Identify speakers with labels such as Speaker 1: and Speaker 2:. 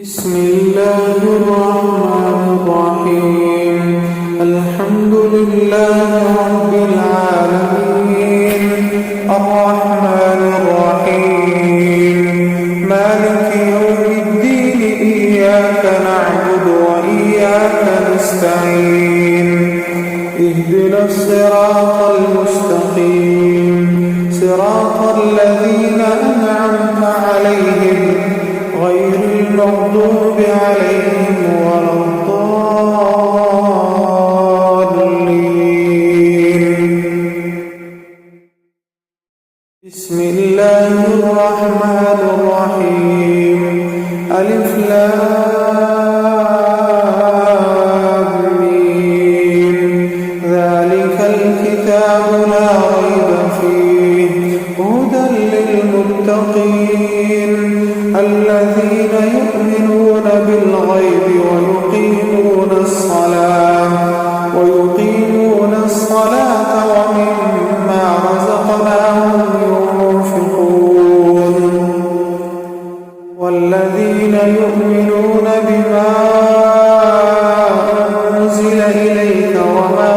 Speaker 1: بسم الله الرحمن الرحيم. الحمد لله رب العالمين، الرحمن الرحيم، مالك يوم الدين. إياك نعبد وإياك نستعين. اهدنا الصراط المستقيم، صراط الذين أنعمت عليهم غير المغضوب عليهم ولا الضالين. بسم الله الرحمن الرحيم. ألف لام ميم. ذلك الكتاب لا ريب فيه هدى للمتقين الذين يؤمنون بالغيب ويقيمون الصلاة ومما رزقناهم ينفقون. والذين يؤمنون بما أنزل إليك وما